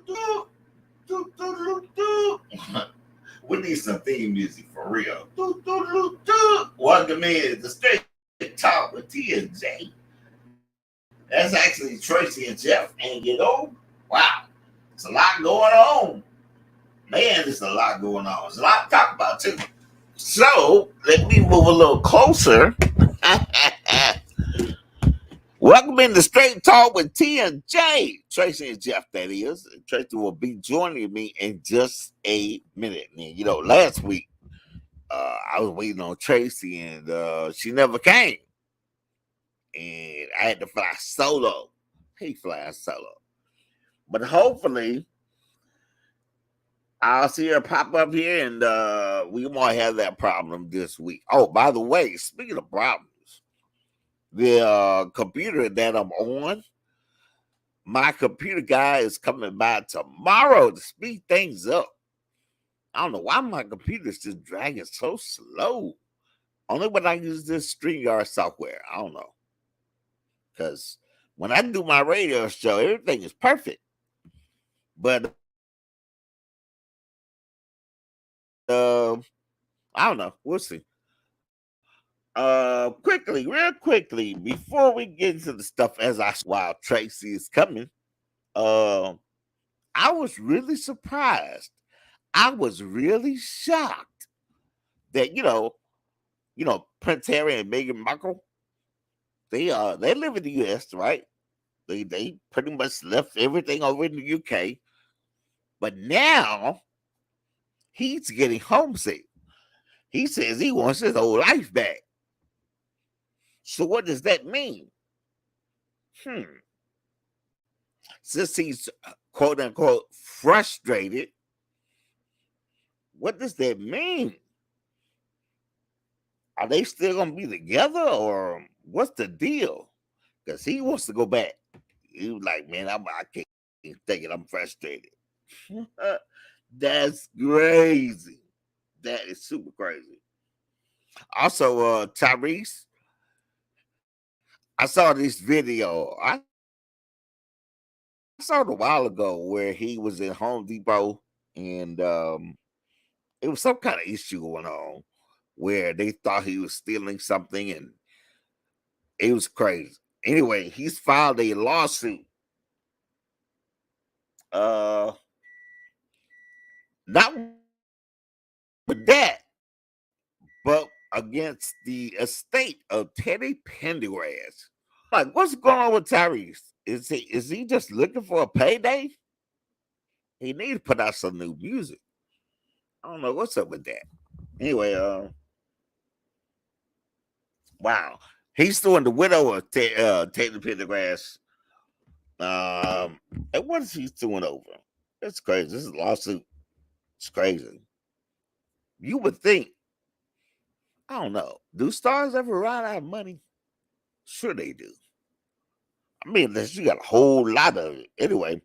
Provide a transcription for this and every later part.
We need some theme music for real. Welcome in the Straight Talk with T and J. That's actually Tracy and Jeff, and wow, it's a lot going on. Man, there's a lot going on. There's a lot to talk about too. So let me move a little closer. Welcome in to Straight Talk with T and J. Tracy and Jeff, that is. Tracy will be joining me in just a minute. And last week I was waiting on Tracy and she never came. And I had to fly solo. He flies solo. But hopefully I'll see her pop up here and we won't have that problem this week. Oh, by the way, speaking of problems, the computer that I'm on, my computer guy is coming by tomorrow to speed things up. I don't know why my computer's just dragging so slow. Only when I use this StreamYard software. I don't know. Because when I do my radio show, everything is perfect. But I don't know. We'll see. Real quickly, before we get into the stuff as while Tracy is coming, I was really surprised. I was really shocked that Prince Harry and Meghan Markle, they live in the US, right? They pretty much left everything over in the UK, but now he's getting homesick. He says he wants his old life back. So what does that mean? Since he's quote unquote frustrated, what does that mean? Are they still gonna be together, or what's the deal? Because he wants to go back. He was like, man, I can't take it. I'm frustrated. That's crazy. That is super crazy. Also, Tyrese, I saw this video. I saw it a while ago where he was in Home Depot and it was some kind of issue going on where they thought he was stealing something and it was crazy. Anyway, he's filed a lawsuit. Not with that, but against the estate of Teddy Pendergrass. Like, what's going on with Tyrese? Is he just looking for a payday? He needs to put out some new music. I don't know what's up with that. Anyway, wow, he's suing the widow of Teddy Pendergrass. And what is he suing over? It's crazy. This is a lawsuit. It's crazy. You would think, I don't know, do stars ever run out of money? Sure they do. I mean, unless you got a whole lot of it. Anyway,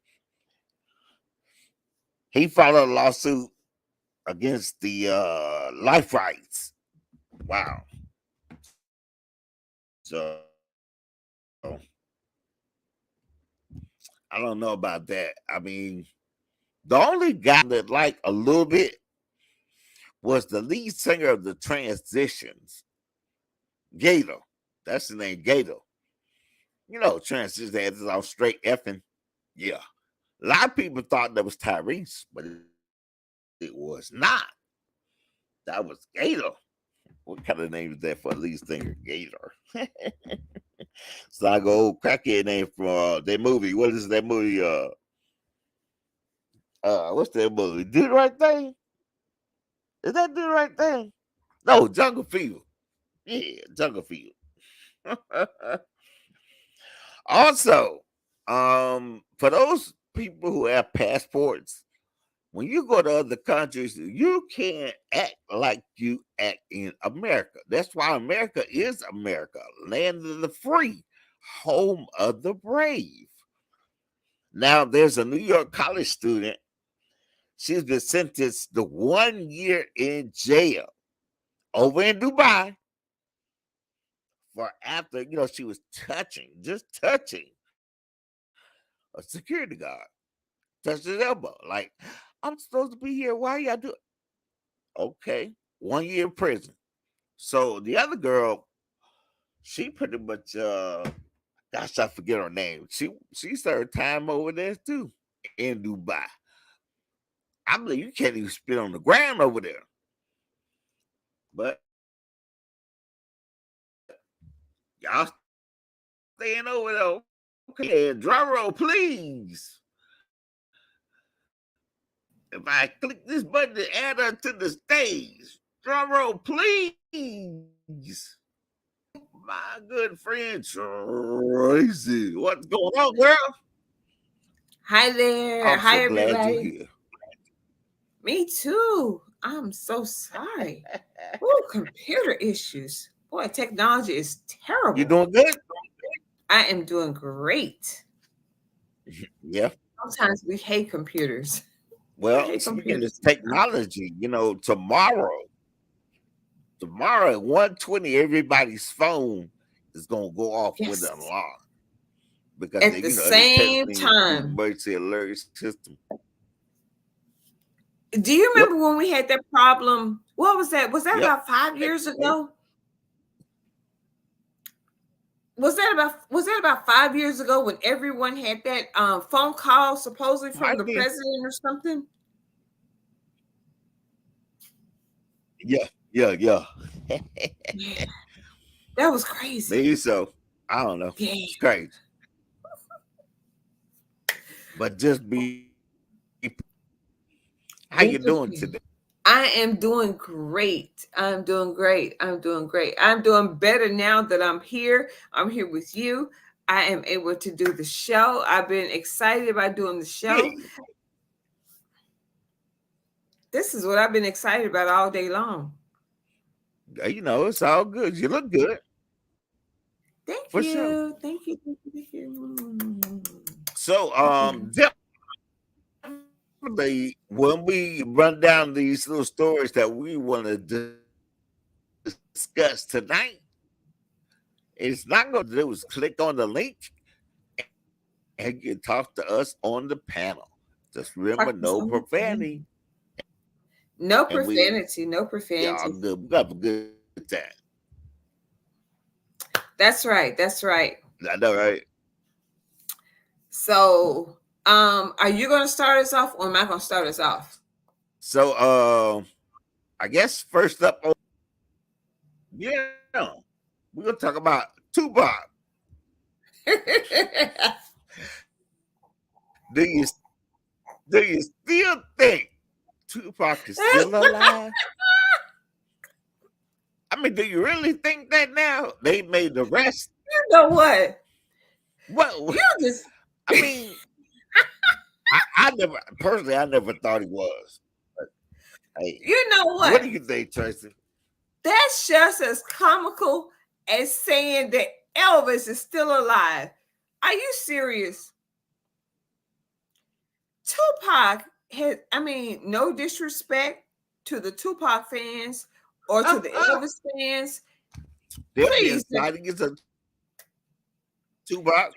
he filed a lawsuit against the life rights. Wow. So I don't know about that. I mean, the only guy that liked a little bit was the lead singer of the Transitions, Gator. That's the name, Gator. Transitions had this all straight effing. Yeah. A lot of people thought that was Tyrese, but it was not. That was Gator. What kind of name is that for a lead singer? Gator. It's like an old crackhead name from that movie. What is that movie? What's that movie? Do the Right Thing? Is that Do the Right Thing? No, Jungle Fever. Yeah, Jungle Fever. Also, for those people who have passports, when you go to other countries, you can't act like you act in America. That's why America is America, land of the free, home of the brave. Now, there's a New York college student. She's been sentenced to 1 year in jail over in Dubai for after, she was just touching a security guard. touched his elbow. Like, I'm supposed to be here. Why y'all do it? Okay. 1 year in prison. So the other girl, she pretty much gosh, I forget her name. She served time over there too in Dubai. I believe you can't even spit on the ground over there. But y'all staying over there. Okay, and drum roll, please. If I click this button to add her to the stage, drum roll, please. My good friend Tracy. What's going on, girl? Hi there. I'm Hi, so glad you're everybody. here. Me too. I'm so sorry. Oh, computer issues. Boy, technology is You terrible. doing good? I am doing great. Yeah. Sometimes we hate computers. I Well, hate speaking of computers. technology, tomorrow at 1:20, everybody's phone is gonna go off with an Yes. alarm because At they, the they same testing the time. emergency alert system. Do you Yep. remember when we had that problem? What was that? Was that Yep. about 5 years ago? Was that about 5 years ago when everyone had that phone call supposedly from Might the be. president or something? Yeah. Yeah. Yeah. Yeah, that was crazy. Maybe so. I don't know. Yeah, It's crazy. But just be how you be doing today? prepared. I am doing great. I'm doing great. I'm doing great. I'm doing better now that I'm here. I'm here with you. I am able to do the show. I've been excited about doing the show. Hey, This is what I've been excited about all day long. it's all good. You look good Thank for sure. you. Thank you. Thank you. Thank you. So, Okay. definitely when we run down these little stories that we want to discuss tonight, it's not going to do is click on the link and you can talk to us on the panel. Just remember, no Talk to profanity, someone. and we No are profanity. good. No We got a good profanity. time. That's right. That's right. I know, right? So, are you going to start us off, or am I going to start us off? So, I guess first up, yeah, we're gonna talk about Tupac. Do you do you still think Tupac is still alive? I mean, do you really think that now? They made the rest. You know what? Well, You just, I mean, I never personally, I never thought he was. But hey, you know what what? do you think, Tracy? That's just as comical as saying that Elvis is still alive. Are you serious? Tupac had, I mean, no disrespect to the Tupac fans or to the Elvis fans. They'll be Please, inciting us a Tupac,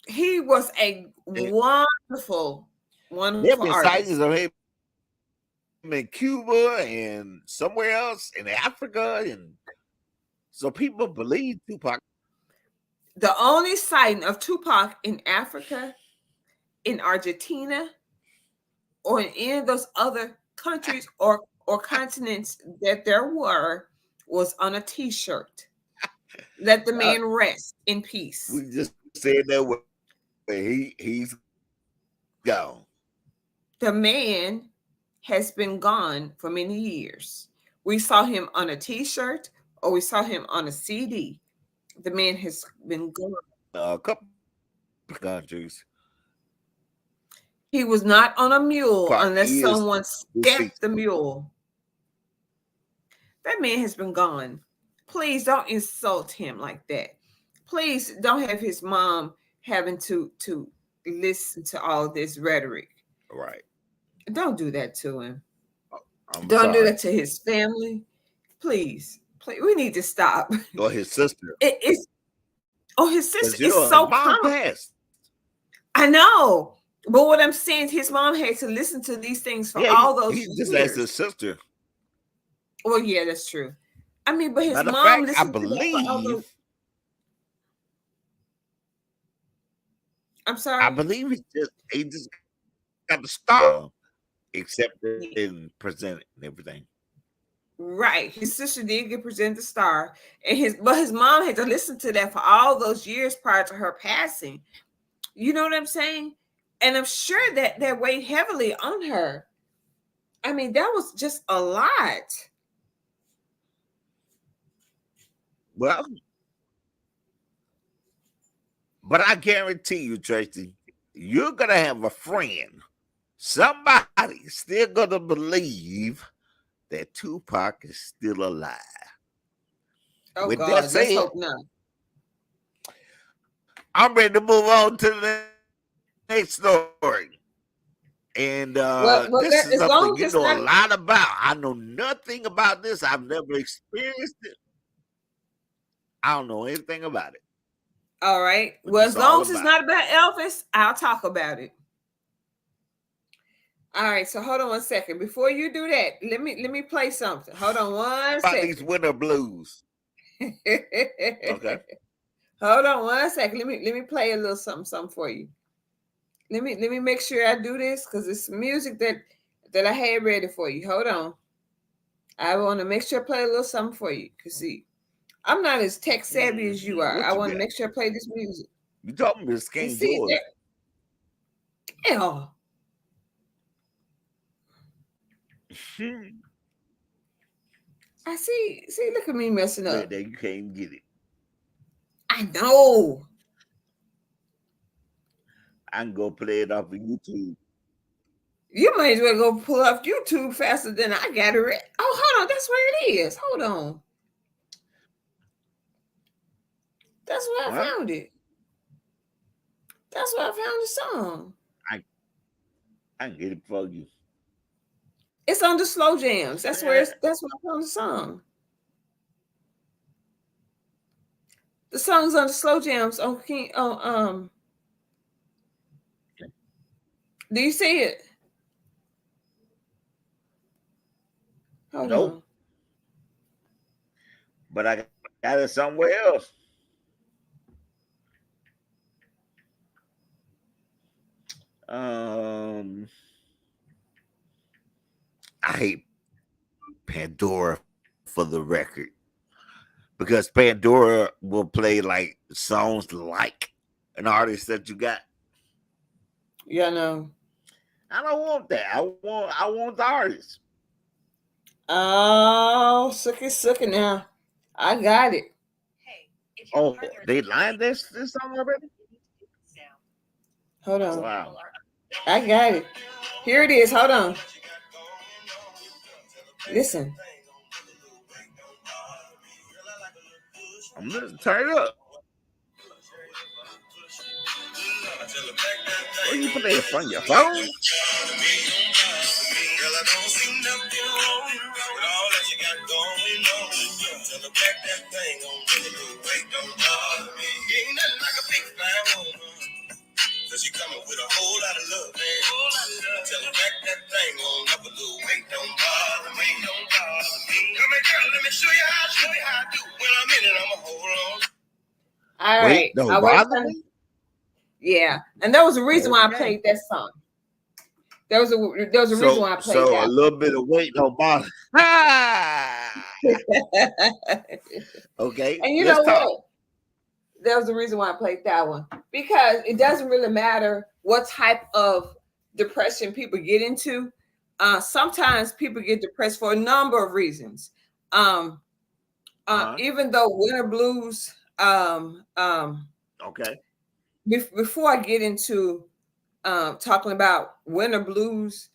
he was a and wonderful, they'll wonderful be inciting artist. us of him in Cuba and somewhere else in Africa, and so people believe Tupac. The only sighting of Tupac in Africa, in Argentina, or in any of those other countries or continents that there were was on a T-shirt. Let the Uh, man rest in peace. we just said that way. He's gone. The man has been gone for many years. We saw him on a T-shirt or we saw him on a CD. The man has been gone. A couple countries. He was not on a mule Tupac unless is someone deceased. stepped the mule. That man has been gone. Please don't insult him like that. Please don't have his mom having to listen to all this rhetoric. Right. Don't do that to him. I'm Don't do sorry. that to his family. Please. Please. We need to stop. Or his sister. It's oh, his sister Because is his so mom comical. passed. I know. But what I'm saying, his mom had to listen to these things for Yeah, all he those just asked his years. sister. Well, yeah, that's true. I mean, but his Matter of mom fact, I listened to that for all those. believe, I'm I sorry. believe he just got the star, accepted and presented and everything. Right. His sister did get presented the star, and his mom had to listen to that for all those years prior to her passing. You know what I'm saying? And I'm sure that that weighed heavily on her. I mean, that was just a lot. Well, but I guarantee you, Tracy, you're gonna have a friend. Somebody still gonna believe that Tupac is still alive. Oh With that God, let's said, hope not. I'm ready to move on to the next story. And this is Well, something you as know a long as lot it's not about. I know nothing about this. I've never experienced it. I don't know anything about it. all right. But Well, this as all long as it's about it. not about Elvis, I'll talk about it. All right. So hold on one second. Before you do that, let me play something. Hold on one About these second. winter blues. Okay. Hold on one second. Let me play a little something for you. Let me make sure I do this because it's music that I had ready for you. Hold on. I want to make sure I play a little something for you. Cause see, I'm not as tech savvy as you are. What I you want to got? make sure I play this music. You told me to And scan see yours. that, yeah. I see, look at me messing Look, up. there you can't get it. I know. I can go play it off of YouTube. You might as well go pull up YouTube faster than I got it. Oh, hold on. That's where it is. Hold on. That's where I Well, found it. That's where I found the song. I I can get it for you. It's on the slow jams. Man, That's where I found the song. The song's on the slow jams on King on do you see it? Hold nope. on. But I got it somewhere else. Um, I hate Pandora for the record because Pandora will play like songs like an artist that you got. Yeah, no. I don't want that. I want the artist. Oh, sucky now. I got it. Oh, they lined this song already? Hold Oh on. wow. I got it. Here it is. Hold on. Listen. I'm gonna turn it up. Where you play it from your phone? Cause you coming with a whole lot of love, man. Tell her back that thing on up a little weight, don't bother me, don't bother me. Come here, girl, let me show you how I do. When I'm in it, I'ma hold on. All right. Wait, don't I was bother me. yeah, and there was a reason why I Okay. played that song. There was a reason why I played So a that. little bit of weight don't bother. Ah! Okay, And you let's know talk. what? There was a reason why I played that one because it doesn't really matter what type of depression people get into. Sometimes people get depressed for a number of reasons. Um, Uh-huh. Even though winter blues, Okay. before I get into talking about winter blues,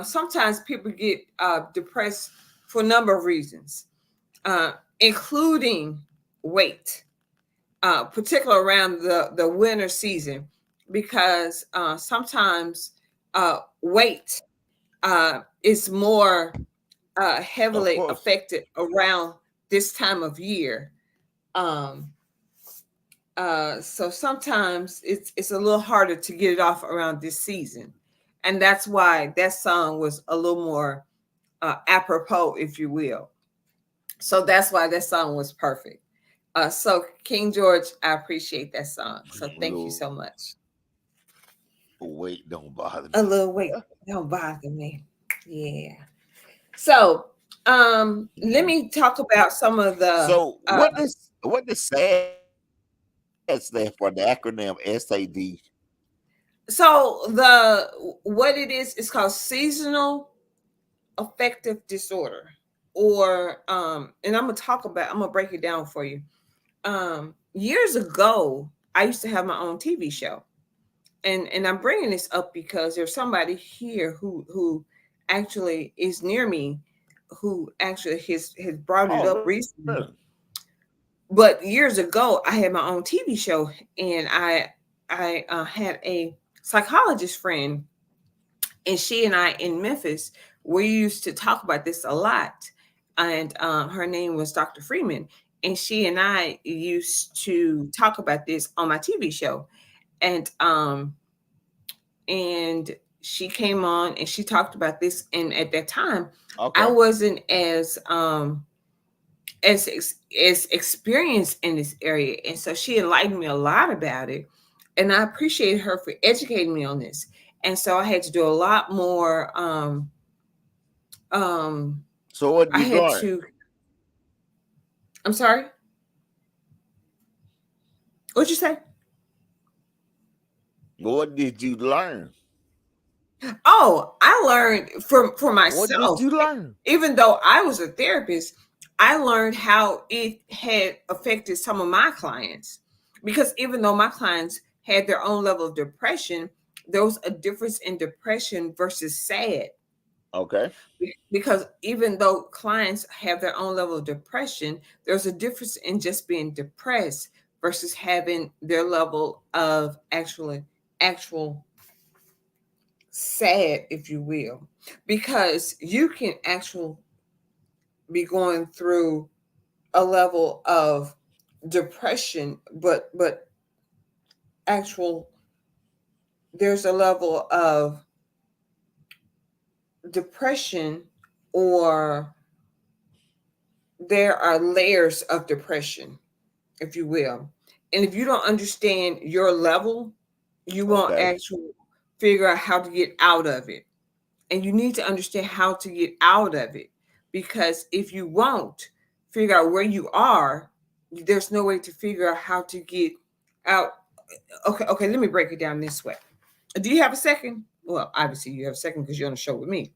sometimes people get depressed for a number of reasons, including weight, particularly around the winter season, because sometimes weight is more Of heavily course. affected around this time of year. Um, So sometimes it's a little harder to get it off around this season, and that's why that song was a little more apropos, if you will. So that's why that song was perfect. So King George, I appreciate that song. So A thank you little so much. weight don't bother A me. little weight don't bother me. Yeah. So let Mhm. me talk about some of the So what does SAD stand for? The acronym SAD. so the what it is called seasonal affective disorder, or and I'm gonna break it down for you. Years ago I used to have my own TV show, and I'm bringing this up because there's somebody here who actually is near me, who actually has brought it Oh, up really? recently. But years ago I had my own TV show, and I had a psychologist friend, and she and I in Memphis, we used to talk about this a lot. And her name was Dr. Freeman, and she and I used to talk about this on my TV show. And she came on and she talked about this. And at that time, I Okay. wasn't as experienced in this area, and so she enlightened me a lot about it. And I appreciate her for educating me on this. And so I had to do a lot more. Um, So what I did you had learn? to. I'm sorry. What'd you say? What did you learn? Oh, I learned for What did myself. you learn? Even though I was a therapist, I learned how it had affected some of my clients. Because even though my clients had their own level of depression, there was a difference in depression versus sad. Okay. Because even though clients have their own level of depression, there's a difference in just being depressed versus having their level of actual sad, if you will. Because you can actually be going through a level of depression, but actual there's a level of depression, or there are layers of depression, if you will. And if you don't understand your level, you won't Okay. actually figure out how to get out of it. And you need to understand how to get out of it, because if you won't figure out where you are, there's no way to figure out how to get out. Okay, let me break it down this way. Do you have a second? Well, obviously you have a second because you're on the show with me.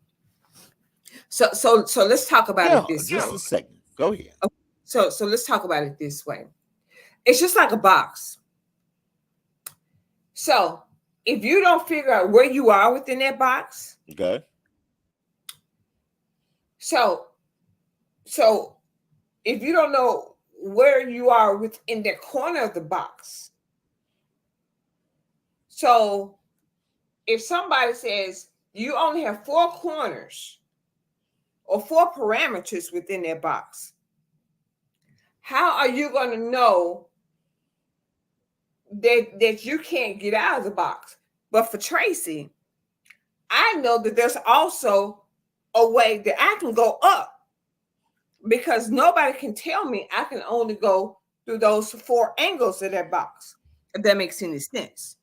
So let's talk about it Yeah, this way. just a second. Go ahead. Okay, so let's talk about it this way. It's just like a box. So if you don't figure out where you are within that box, Okay. so so if you don't know where you are within the corner of the box, so if somebody says you only have four corners or four parameters within that box, how are you going to know that you can't get out of the box? But for Tracy, I know that there's also a way that I can go up, because nobody can tell me I can only go through those four angles of that box, if that makes any sense.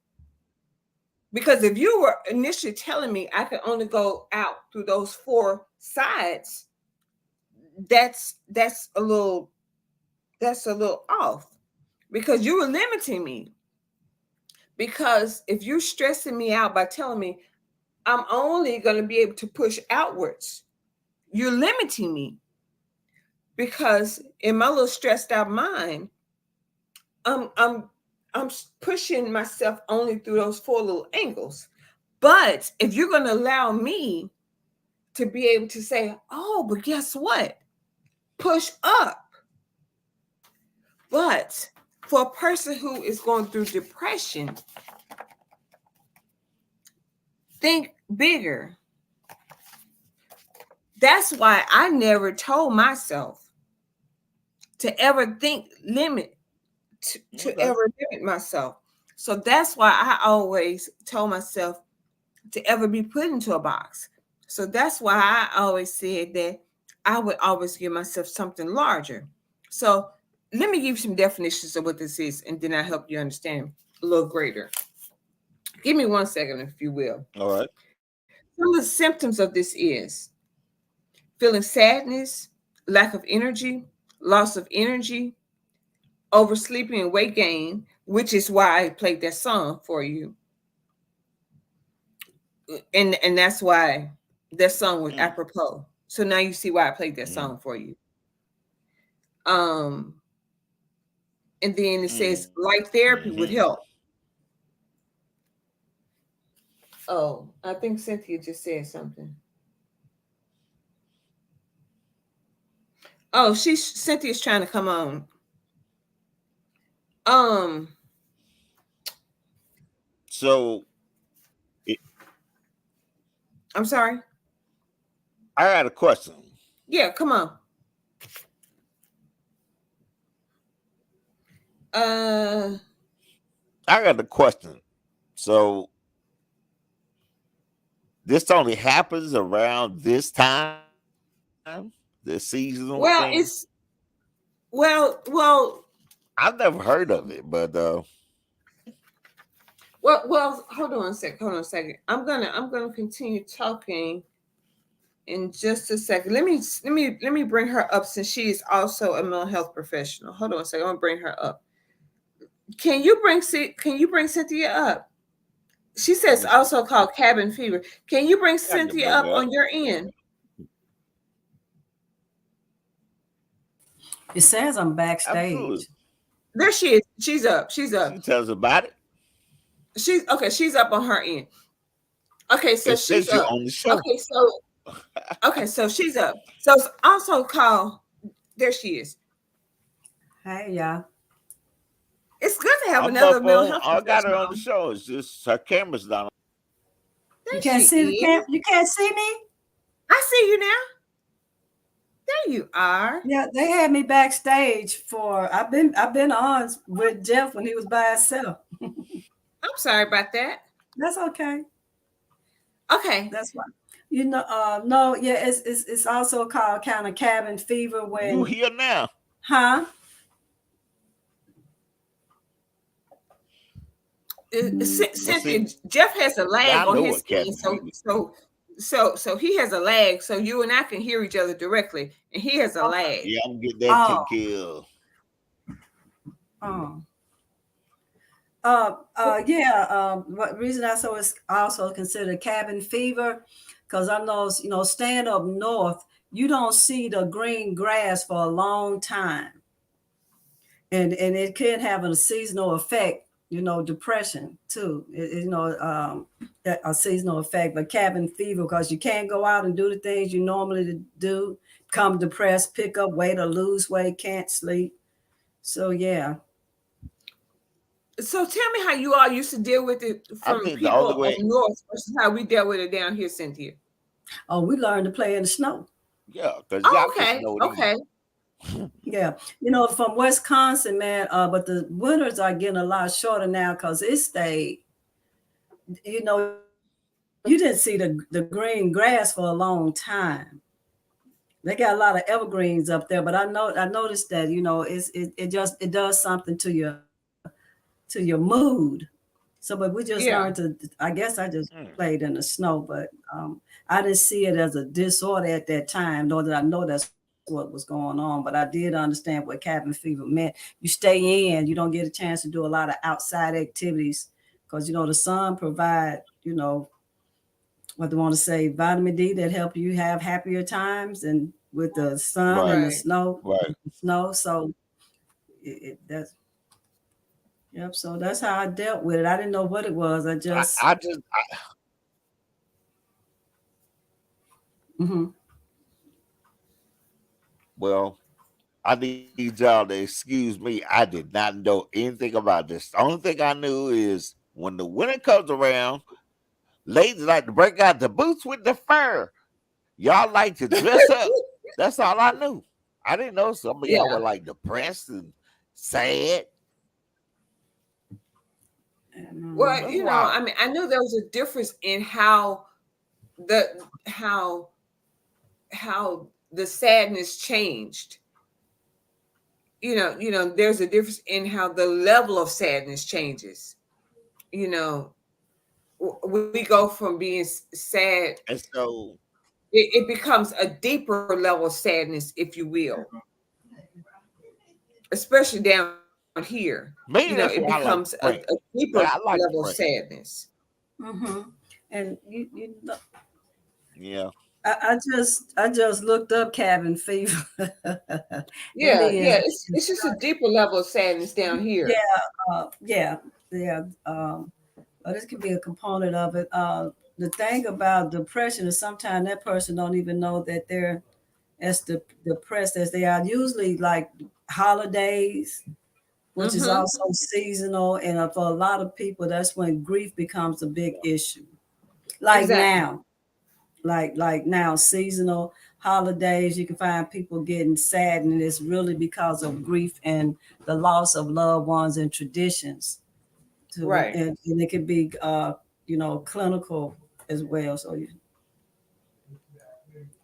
Because if you were initially telling me I could only go out through those four sides, that's a little off, because you were limiting me. Because if you're stressing me out by telling me I'm only going to be able to push outwards, you're limiting me. Because in my little stressed out mind, I'm I'm I'm pushing myself only through those four little angles. But if you're going to allow me to be able to say, oh, but guess what? Push up. But for a person who is going through depression, think bigger. That's why I never told myself to ever to Okay. ever limit myself. So that's why I always told myself to ever be put into a box. So that's why I always said that I would always give myself something larger. So let me give you some definitions of what this is, and then I'll help you understand a little greater. Give me 1 second, if you will. All right. Some of the symptoms of this is feeling sadness, lack of energy, loss of energy, oversleeping and weight gain, which is why I played that song for you. And that's why that song was Mm. apropos. So now you see why I played that Mm. song for you. Um, and then it says light therapy would Mm-hmm. help. Oh, I think Cynthia just said something. Oh, Cynthia's trying to come on. Um, So it, I'm sorry. I got a question. Yeah, come on. Uh, I got a question. So this only happens around this time, the seasonal thing. well, it's well, I've never heard of it, but well. Hold on a sec. Hold on a second. I'm gonna continue talking in just a second. Let me bring her up since she is also a mental health professional. Hold on a second. I'm gonna bring her up. Can you bring Cynthia up? She let says me see. also called cabin fever. Can you bring I can Cynthia bring up it up. on your end? It says I'm Absolutely. backstage. There she is. She's up. She's She up. tells about it. She's okay. She's up on her end. Okay, so It she's says you up. on the show. Okay, so she's up. So it's also called. There she is. Hey, y'all. It's good to have I'm another up mental on. health I got her on the professional. show. It's just her camera's not on. You There can't she see the camp. is. You can't see me. I see you now. There you are. Yeah, they had me backstage for. I've been on with Jeff when he was by himself. I'm sorry about that. That's okay. Okay. That's fine. No, yeah, it's also called kind of cabin fever You when, here now? huh? Well, Cynthia, see, Jeff has a lag now I on know his what end, cabin fever is. so he has a lag, so you and I can hear each other directly, and he has a lag. Yeah, I'm getting that Oh, taken care of. oh. Yeah. What reason I so is also considered cabin fever, because I know staying up north, you don't see the green grass for a long time, and it can have a seasonal effect. Depression too. A seasonal effect, but cabin fever because you can't go out and do the things you normally do. Become depressed, pick up weight or lose weight, can't sleep. So yeah. So tell me how you all used to deal with it I from think the only people up way, north versus how we dealt with it down here, Cynthia. Oh, we learned to play in the snow. yeah, because y'all Oh, can okay, snow it in. okay. Yeah, from Wisconsin, man. But the winters are getting a lot shorter now because it stayed. You didn't see the green grass for a long time. They got a lot of evergreens up there, but I noticed that it does something to your mood. So, but we just learned to. Yeah. I guess I just Mm. played in the snow, but I didn't see it as a disorder at that time, nor did I know that's what was going on. But I did understand what cabin fever meant. You stay in, you don't get a chance to do a lot of outside activities because the sun provide what they want to say, vitamin D that help you have happier times, and with the sun Right, and the Right. right. snow. So that's yep. So that's how I dealt with it. I didn't know what it was. I just I just, hmm well, I need y'all to excuse me. I did not know anything about this. The only thing I knew is when the winter comes around, ladies like to break out the boots with the fur. Y'all like to dress up. That's all I knew. I didn't know some of y'all Yeah. were like depressed and sad. Well, That's I wild. mean, I know there was a difference in the how how the sadness changed. There's a difference in how the level of sadness changes. You know, we go from being sad, And so, it becomes a deeper level of sadness, if you will, especially down here. It maybe that's becomes why I a like Frank. deeper I level of like Frank. sadness. Mm-hmm. And you know, Yeah. I just looked up cabin fever. It Yeah, is, yeah, it's just a deeper level of sadness down yeah, here. yeah, yeah. This can be a component of it. The thing about depression is sometimes that person don't even know that they're as depressed as they are. Usually, like holidays, which is Mm-hmm. also seasonal, and for a lot of people, that's when grief becomes a big issue. Like Exactly. now, like now, seasonal holidays, you can find people getting sad, and it's really because of grief and the loss of loved ones and traditions. To Right. and it could be clinical as well.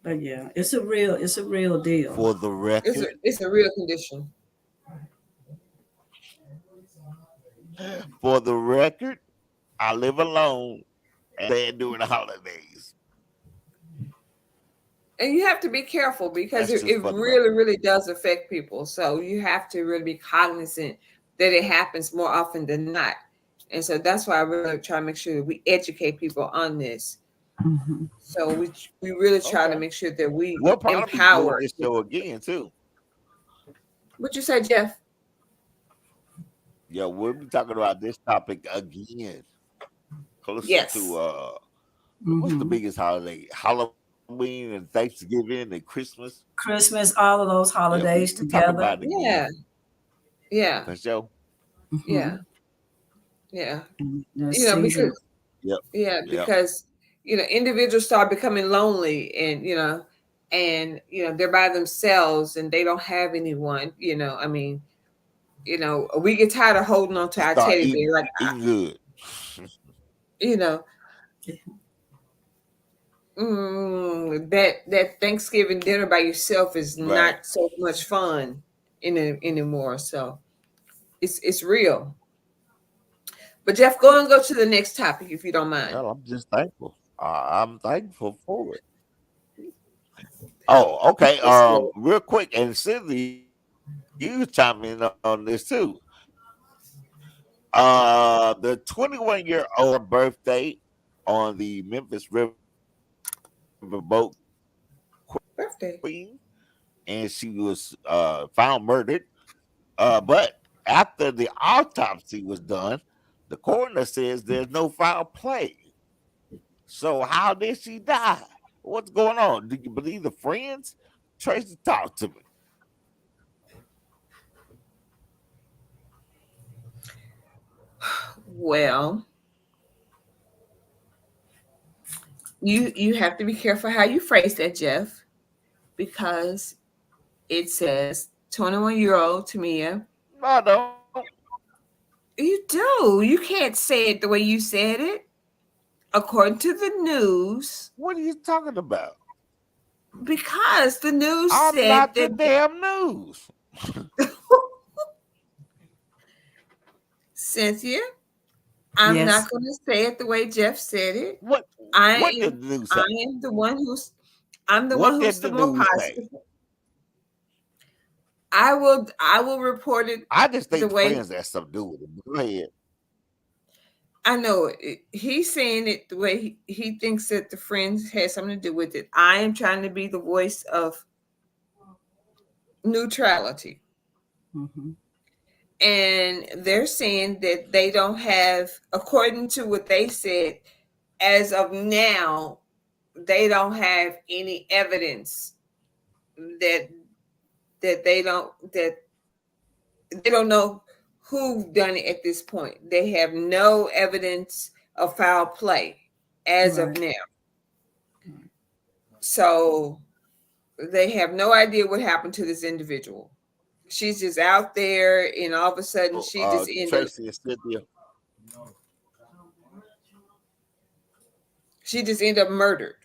But yeah, it's a real deal. For the record, It's a real condition. for the record, I live alone and sad during the holidays. And you have to be careful because That's just it for the really, record. really does affect people. So you have to really be cognizant that it happens more often than not. And so that's why I really try to make sure that we educate people on this. Mhm. So we really try to Okay. make sure that we We'll probably be doing empower this show people. again too. What you say, Jeff? Yeah, we'll be talking about this topic again. Closer to Yes. what's the Mhm. biggest holiday? Halloween and Thanksgiving and Christmas. Christmas, all of those Yeah, holidays we talk together. about it again Yeah. Yeah. for sure. Yeah. Mhm. Yeah. The Because season. Yep. yeah, Yep. because individuals start becoming lonely, and they're by themselves and they don't have anyone. I mean, we get tired of holding on to And our start teddy bear, like, eating good. you know, that Thanksgiving dinner by yourself is not Right. so much fun anymore. So it's real. But Jeff, go to the next topic if you don't mind. Well, I'm just thankful. I'm thankful for it. Oh, okay. It's good. Real quick, and Cindy, you chime in on this too. The 21-year-old birthday on the Memphis Riverboat Queen, Birthday. and she was found murdered. But after the autopsy was done, the coroner says there's no foul play. So how did she die? What's going on? Do you believe the friends? Tracy, talk to me. Well, you have to be careful how you phrase that, Jeff, because it says 21-year-old Tamia. No, I don't. You do. You can't say it the way you said it. According to the news, What are you talking about? because the news I'm said not the that damn news. Cynthia, I'm Yes. not going to say it the way Jeff said it. What I what am did the news I say? am the one I'm the one What who's did the the more news say? positive. I will report it I just the think the way friends had something to do with it. Go ahead. I know it. He's saying it the way he thinks that the friends had something to do with it. I am trying to be the voice of neutrality. Mhm. And they're saying that they don't have, according to what they said, as of now, they don't have any evidence that that they don't know who done it at this point. They have no evidence of foul play as of Right. now. So they have no idea what happened to this individual. She's just out there, and all of a sudden, So, she just ended. Tracy and Cynthia. She just ended up murdered.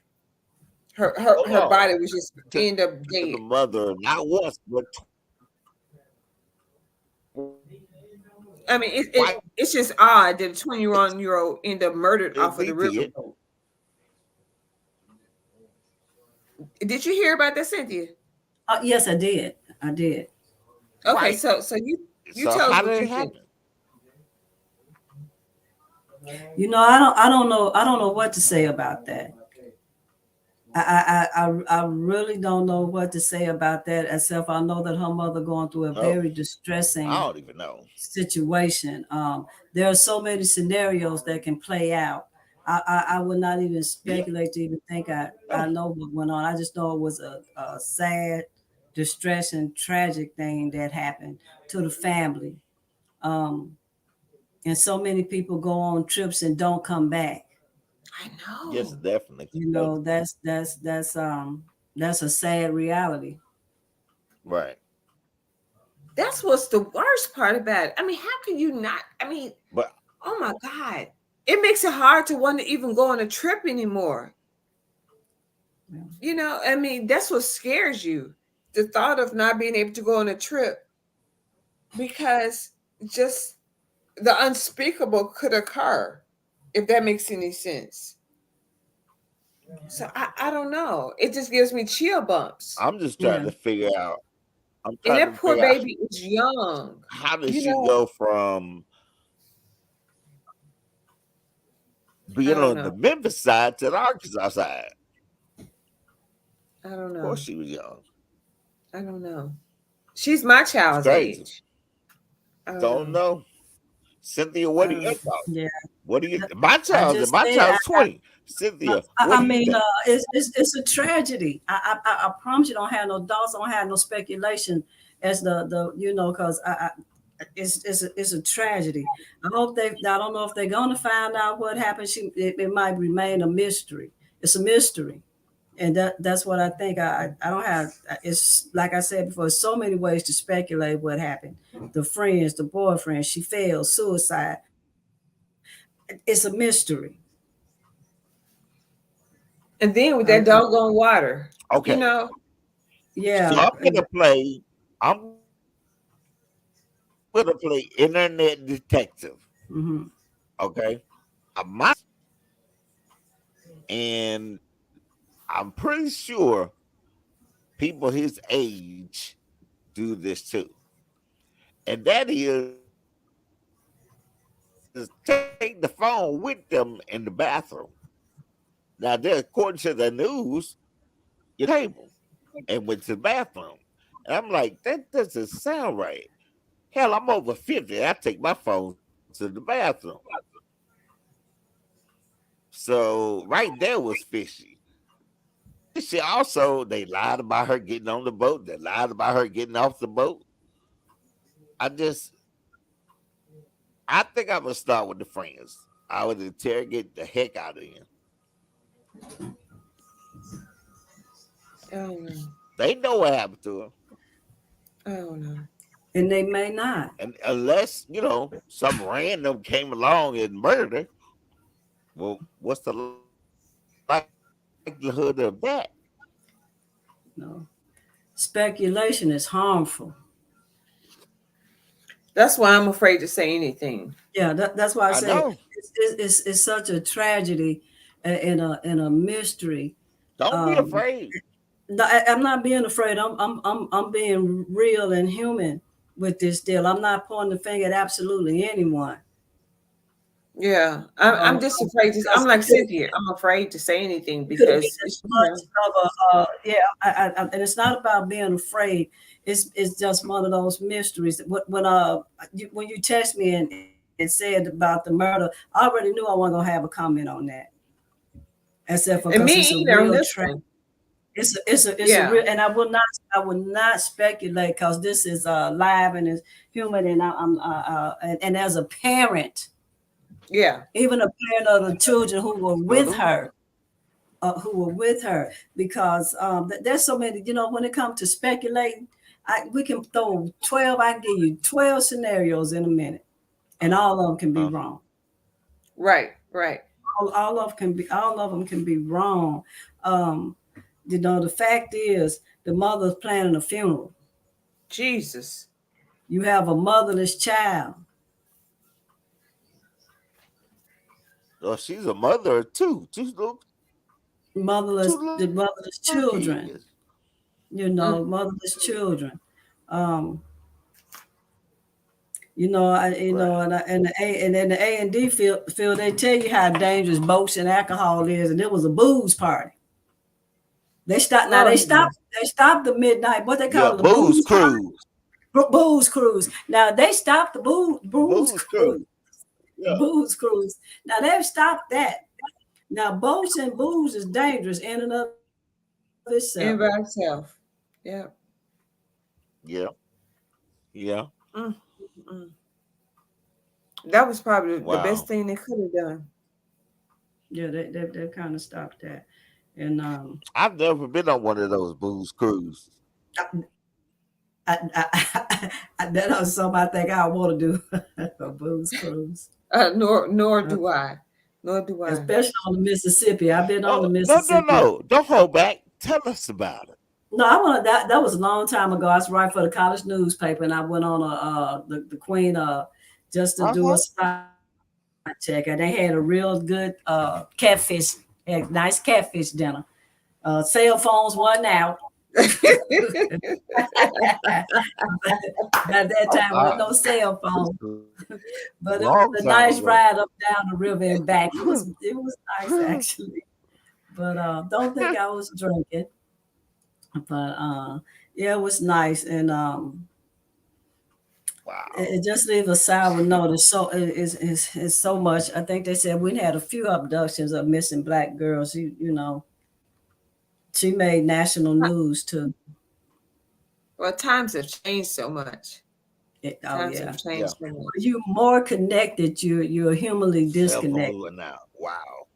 Hold Her on. body was just To end up the dead. mother, not once, but twice. I mean, it's just odd that a 21-year-old end up murdered They off of the did. riverboat. Did you hear about that, Cynthia? Yes, I did. I did. Okay, Right. so you So tell us how what did you it think. happen? I don't know what to say about that. I really don't know what to say about that, except I know that her mother going through a Oh, very I distressing don't even know. situation. There are so many scenarios that can play out. I would not even Yeah. speculate to even think I know what went on. I just know it was a sad, distressing, tragic thing that happened to the family. Um, and so many people go on trips and don't come back. I Yes, know. definitely. You know, that's a sad reality. Right. That's what's the worst part about it. I mean, how can you not? I mean, But oh my God. It makes it hard to want to even go on a trip anymore. Yeah. I mean, that's what scares you. The thought of not being able to go on a trip because just the unspeakable could occur, if that makes any sense. So I don't know. It just gives me chill bumps. I'm just trying Yeah. to figure out. I'm And trying that to poor figure out baby is young. how did You she know, go from I being don't on the know. Memphis side to the Arkansas side. I don't Of know. course, she was young. I don't know. She's my It's child's crazy. age. I don't Don't know. know, Cynthia. I What do don't you know. thought? Yeah. What do you? My I child's just my said child's 20. Cynthia, what I do you mean, think? it's a tragedy. I promise you don't have no thoughts, don't have no speculation as the because it's a tragedy. I hope they. I don't know if they're gonna find out what happened. It might remain a mystery. It's a mystery, and that's what I think. I don't have. It's like I said before. So many ways to speculate what happened. The friends, the boyfriend, she failed, suicide. It's a mystery. And then with I, that doggone water, you Okay, know, so yeah. I'm gonna play. I'm gonna play internet detective. Hmm. Okay, my son, and I'm pretty sure people his age do this too, and that is take the phone with them in the bathroom. Now, according to the news, you know, they took the phone off the table and went to the bathroom. And I'm like, that doesn't sound right. Hell, I'm over 50. I take my phone to the bathroom. So right there was fishy. She also, they lied about her getting on the boat. They lied about her getting off the boat. I just, I think I would start with the friends. I would interrogate the heck out of them. I don't know. They know what happened to her. I don't know. And they may not. And unless, some random came along and murdered her, well, what's the likelihood of that? No. Speculation is harmful. That's why I'm afraid to say anything. Yeah, that's why I I say know. it's such a tragedy and a mystery. Don't be Um, afraid. no, I'm not being afraid. I'm being real and human with this deal. I'm not pointing the finger at absolutely anyone. Yeah, I'm just afraid to. I'm Because like Cynthia. I'm afraid to say anything could have been because as much of a yeah, and it's not about being afraid. It's just one of those mysteries. When you text me and said about the murder, I already knew I wasn't gonna have a comment on that. Except for and because me it's a either real on this tragedy. one. It's a Yeah, real, and I will not speculate because this is live and it's human, and and as a parent, yeah. even a parent of the children Salute. who were with her, because there's so many. When it comes to speculating, we can throw 12. I can give you 12 scenarios in a minute, and all of them can be Uh, wrong. Right, right. all of them can be wrong. Um, the fact is, the mother's planning a funeral. Jesus. You have a motherless child, Oh, she's a mother too. the Two little motherless kids. children. Mm. Motherless children. Um, Right. and then the A&D field, they tell you how dangerous boats and alcohol is, and it was a booze party. They stopped. Now Oh, heavens. they stopped the midnight. What they Yeah, call it, the booze booze party, cruise. booze cruise. Now they stopped the booze Booze cruise, cruise. the Yeah. booze cruise. Now they've stopped that. Now boats and booze is dangerous in and of itself. And by itself. Yeah. Yeah. Yeah. Mm. Mm. That was probably the best Wow. thing they could have done. Yeah, they've kind of stopped that, and I've never been on one of those booze cruises. that was something I think I want to do a booze cruise, Nor uh, do I. Nor do I. especially on the Mississippi. I've been on the Oh no, no, Mississippi. no. Don't hold back. Tell us about it. No, I want that. That was a long time ago. I was writing for the college newspaper, and I went on the Queen just to do a Uh-huh. spot check, and they had a real good catfish, had nice catfish dinner. Cell phones wasn't out. At that Oh time, wasn't God. no cell This phone, is but a it was long a time nice ago. ride up down the river and back. It was nice actually, but don't think I was drinking. But yeah, it was nice, and Wow. it just leaves a sour note. It's so much. I think they said we had a few abductions of missing black girls. She made national news too. Well, times have changed so much. Oh Times have yeah, Yeah. changed so much. you more connected. You're humanly Cell disconnected. phone went out. Wow.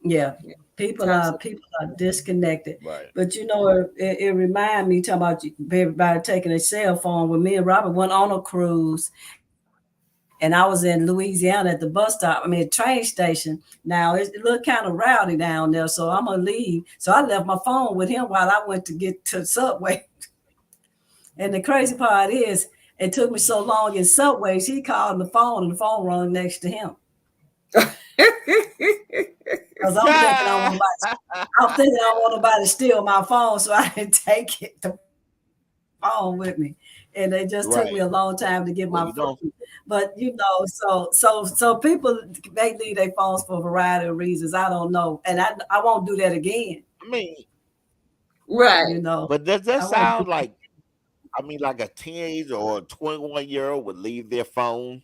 Yeah, Yeah. people Times are have, people are disconnected. Right. But it reminded me talking about everybody taking a cell phone. When me and Robert went on a cruise, and I was in Louisiana at the bus stop. I mean, train station. Now it looked kind of rowdy down there, so I'm gonna leave. So I left my phone with him while I went to get to the subway. And the crazy part is, it took me so long in subways. He called the phone, and the phone rang next to him. Because I'm thinking I don't want nobody to steal my phone, so I didn't take the phone with me. And it just took me a long time to get Right. my food. Well, you But don't. so people may leave their phones for a variety of reasons. I don't know, and I won't do that again. I mean, right. You know, but does that I won't do. sound like? I mean, like a teenager or a 21-year-old would leave their phone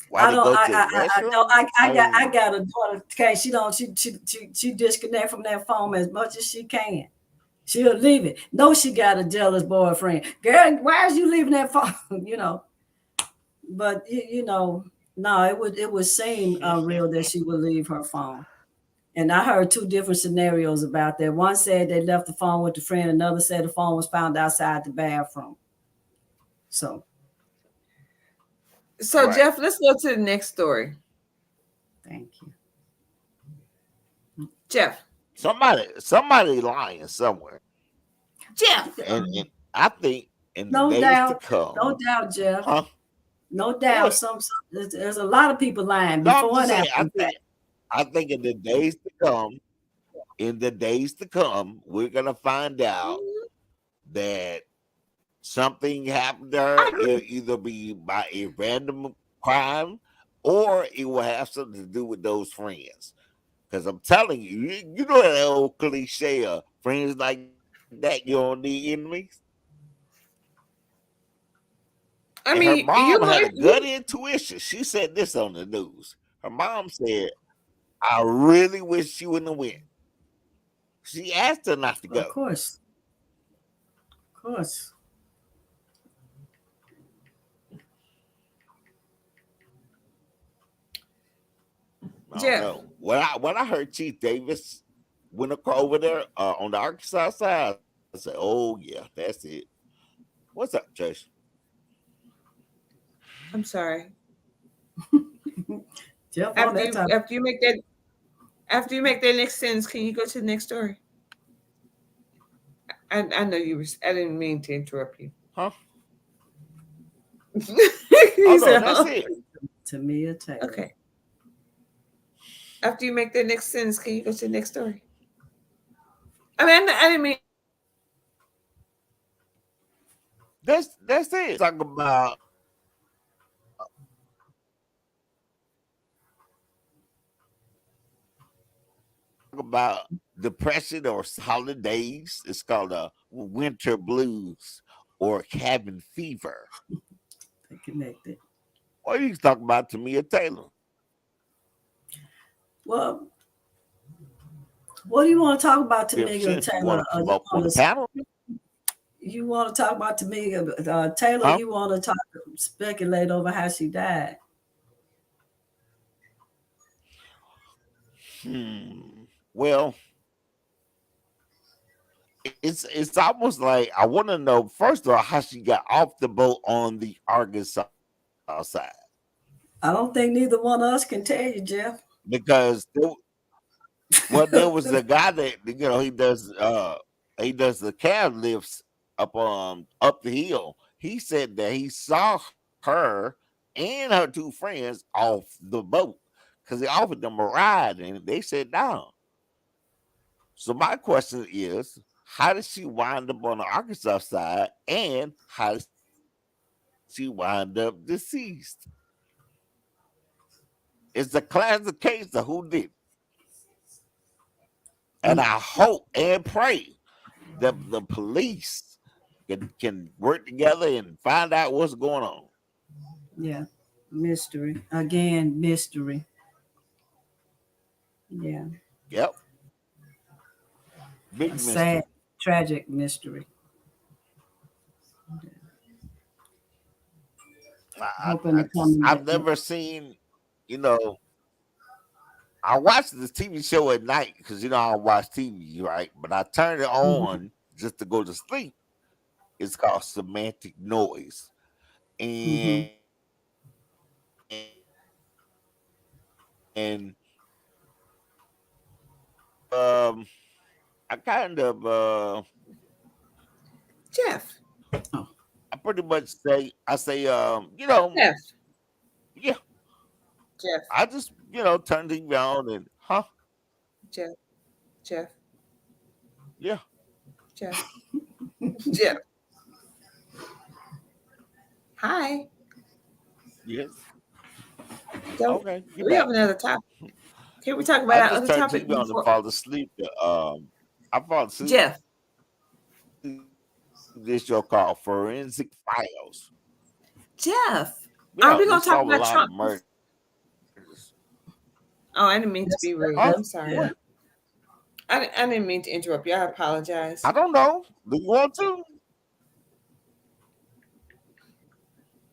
while I they don't. go to the I don't. restroom? I I mean, got a daughter. Okay, she don't. She disconnect from that phone as much as she can. She'll leave it. No, she got a jealous boyfriend. Girl, why is you leaving that phone? But no, it would seem real that she would leave her phone. And I heard two different scenarios about that. One said they left the phone with the friend. Another said the phone was found outside the bathroom. So So, right. Jeff, let's go to the next story. thank you. Jeff. Somebody lying somewhere, Jeff. and I think in the No days to doubt, no come, doubt, Jeff. huh? No doubt. What? There's a lot of people lying No, I'm before just and saying. after the fact. I think in the days to come, we're gonna find out Mhm. that something happened to her. I It'll agree. either be by a random crime, or it will have something to do with those friends. Because I'm telling you, you know that old cliche of friends like that, you don't need enemies. I And her mean, mom you had a might. gut intuition. She said this on the news. Her mom said, "I really wish you wouldn't have went." She asked her not to Of go. course, of course. I don't Jeff. know. When I heard Chief Davis went over there on the Arkansas side, I said, "Oh yeah, that's it." What's up, Chase? I'm sorry. Jeff on that time. After you make that After you make that next sentence, can you go to the next story? I know you were. I didn't mean to interrupt you. Huh? He Oh no, said, that's "Huh?" it. Tamia Taylor. Okay. After you make that next sentence, can you go to the next story? I mean, I didn't mean. That's it. Talk about depression or holidays. It's called winter blues or cabin fever. They connected. Or you can talk about Tamia Taylor. Well, what do you want to talk about, If Tamia since you want Taylor? to come up on the panel, You want to talk about Tamia Taylor? huh? You want to speculate over how she died? Well, it's almost like I want to know first of all how she got off the boat on the Arkansas side I don't think neither one of us can tell you, Jeff. because there was a guy that he does the cab lifts up the hill. He said that he saw her and her two friends off the boat because he offered them a ride and they said no. So my question is, how did she wind up on the Arkansas side, and how did she wind up deceased? It's a classic case of who did, and I Mm, hope and pray that the police can work together and find out what's going on. yeah, mystery again, mystery. Yeah, Yep, a big sad, mystery. tragic mystery. Hoping to come I've never seen, you know, I watch the TV show at night because I don't watch TV, right? But I turn it Mhm, on just to go to sleep. It's called semantic noise, mhm. and I kind of Jeff. Oh, I pretty much say Jeff. yeah, Jeff. I just turn the TV on and Jeff. Jeff. yeah, Jeff. Jeff. Hi. yes, Don't. okay, you We have back. another topic. Can we talk about I our just other turn topic TV on and before? fall asleep. I fall asleep to Jeff. this show called Forensic Files. Yeah, Jeff. they Are solve a we gonna lot of talk about Trump? murders. Oh, I didn't mean to that's, be rude. Huh? I'm that's sorry. yeah. What? I didn't mean to interrupt you. I I apologize. don't know. Do you want to?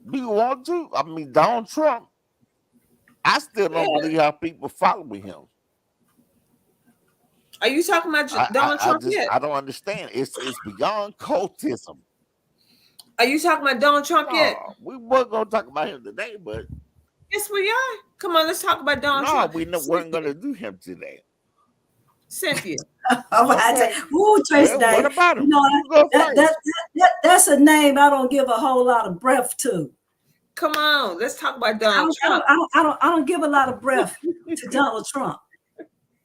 Do you want to? I mean, Donald Trump. I still Yeah. don't believe how people following him. Are you talking about Donald I Trump just yet? I don't understand. It's beyond cultism. Are you talking about Donald Trump yet? No, we weren't gonna talk about him today, but Yes, we are. Come on, let's talk about Donald no, Trump. we weren't Cynthia. gonna do him today. Cynthia. Oh, Okay. ooh, Trace Well, what Day. about You him? know You go that, that first. that's a name I don't give a whole lot of breath to. Come on, let's talk about I Donald don't, I don't, Trump. I don't, I don't, I don't give a lot of breath to Donald Trump.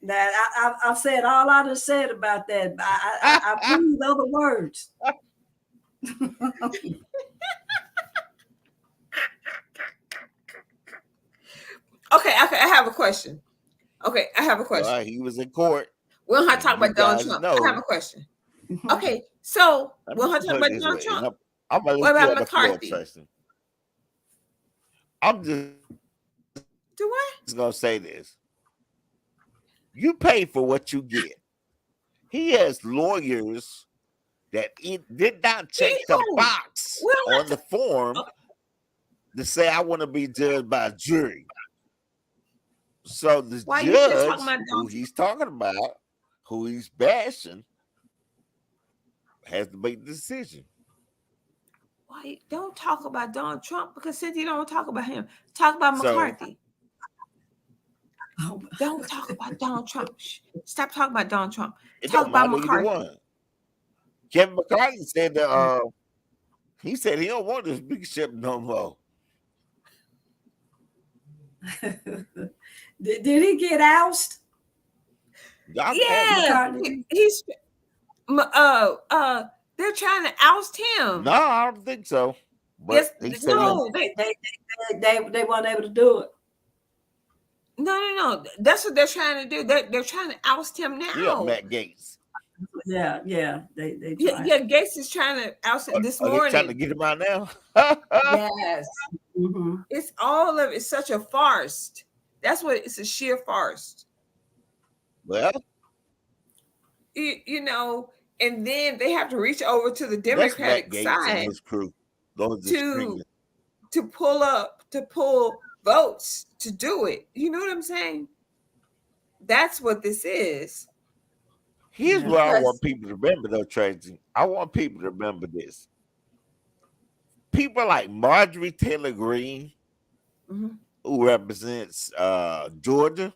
That I've said all I just said about that. I breathe other words. Okay, I have a question. Okay, I have a question. Well, he was in court, We don't have to and talk you about Donald guys Trump. I have a know. question. Mhm. Okay, so Let we me don't have to talk put it about this Donald way, and Trump. I'm gonna What let you about on the floor, McCarthy? Tristan. I'm just gonna say this: Do what? you pay for what you get. He has lawyers that did not check the Anywho, box we on don't the have to. form Okay, to say I want to be judged by a jury. So the why you just talking judge about who Donald Trump? he's talking about, who he's bashing, has to make the decision. Why don't talk about Donald Trump because Cynthia don't talk about him. Talk about So McCarthy. Oh, Don't talk about Donald Trump. Shh. Stop talking about Donald Trump. It Talk don't about matter either McCarthy. one. Kevin McCarthy said that he said he don't want this speakership no more. did he get ousted? Y'all have Yeah, McCartney? he's they're trying to oust no, him. I don't think so. Yes, But he said he no, They weren't able to do it. no. That's what they're trying to do. They're trying to oust him yeah, now. Matt Gates. Yeah. They Yeah, tried. yeah. Gates is trying to oust him this Are they trying to morning. get him out now? Yes, Hmm. it's all of it's such a farce. That's what it's a sheer farce. Well, You know, and then they have to reach over to the that's Matt Democratic Gates and side his crew. Those to extremists. pull votes to do it. You know what I'm saying? That's what this is. Here's Yeah. what I Because want people to remember, though, Tracy. I want people to remember this. People like Marjorie Taylor Greene, mhm, who represents Georgia,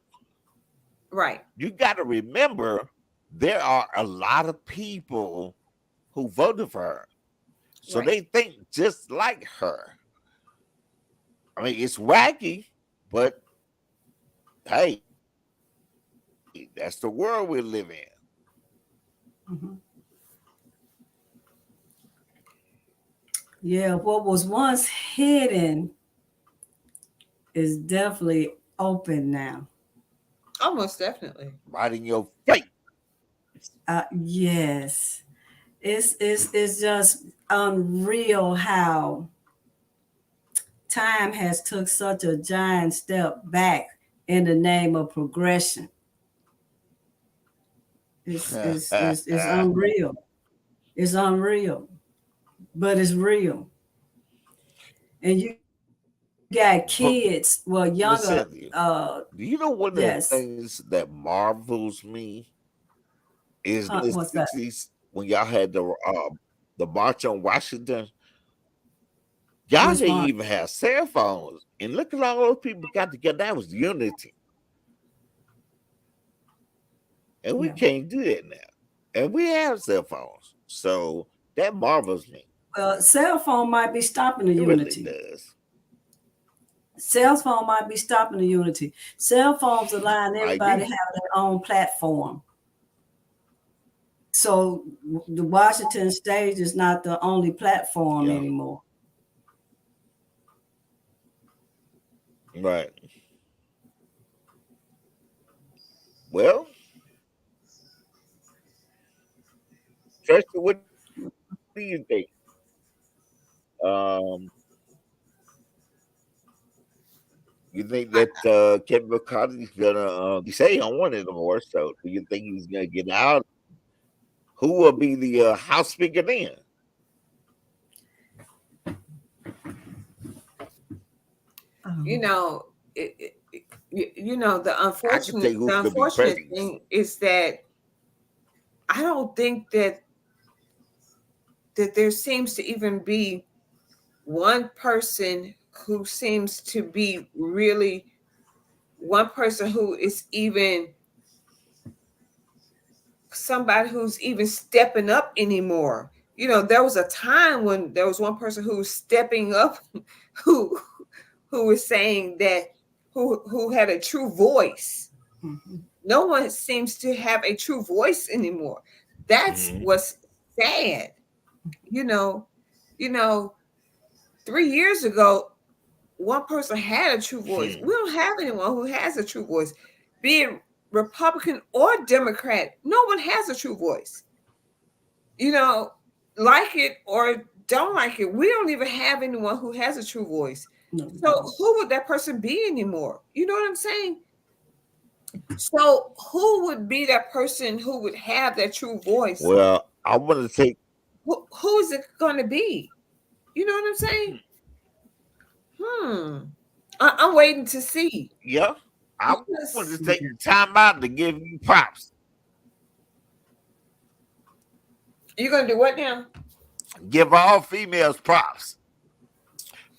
right, you got to remember there are a lot of people who voted for her. So right. they think just like her. I mean, it's wacky, but hey, that's the world we live in. Hmm. Yeah, what was once hidden is definitely open now. Almost definitely. Right in your face. Yes, it's just unreal how time has took such a giant step back in the name of progression. It's unreal. It's unreal, but it's real. And you got kids, well, younger. Miss Cynthia, do you know one of the Yes. things that marvels me is in the What's that? '60s when y'all had the March on Washington? Y'all Which didn't one? even have cell phones, and look at all those people got together. That was unity, and we Yeah. can't do that now. And we have cell phones, so that marvels me. Well, cell phone might be stopping the It really unity. does. Cell phone might be stopping the unity. Cell phones allowing Might everybody to be. have their own platform. So the Washington stage is not the only platform Yeah. anymore. Right. Well, Tracy, what do you think? Um, you think that Kevin McCarthy's gonna? He say he don't want it no more. So, do you think he's gonna get out? Who will be the House Speaker then? You Um, know, you know I can tell you who the could be unfortunate president. thing is that I don't think that there seems to even be one person who seems to be really one person who is even somebody who's even stepping up anymore. You know, there was a time when there was one person who was stepping up, who who was saying that who had a true voice. mhm. No one seems to have a true voice anymore. That's Mhm. what's sad. You know, you know, 3 years ago, one person had a true voice. Hmm. We don't have anyone who has a true voice, be it Republican or Democrat. No one has a true voice. You know, like it or don't like it. We don't even have anyone who has a true voice. No, we So don't. who would that person be anymore? You know what I'm saying? So who would be that person who would have that true voice? Well, I want to take. Who is it going to be? You know what I'm saying? Hmm. I'm waiting to see. Yeah, I want to Because take Yeah. the time out to give you props. you're going to do what now? Give all females props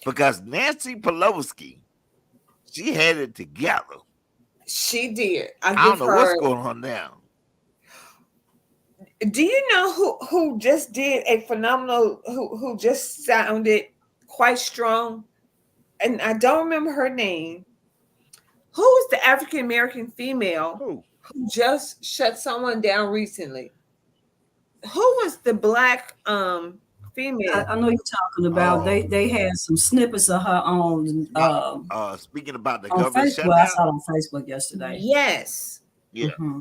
because Nancy Pelosi, she had it together. She did. I I don't give know what's her. going on now. Do you know who just did a phenomenal, who just sounded quite strong? And I don't remember her name. Who is the African American female Who? who just shut someone down recently? Who was the black female I know you're talking about. Oh, They had some snippets of her right. Speaking about the on government Facebook. Well, I shutdown. saw it on Facebook yesterday. yes. Yeah. Hmm.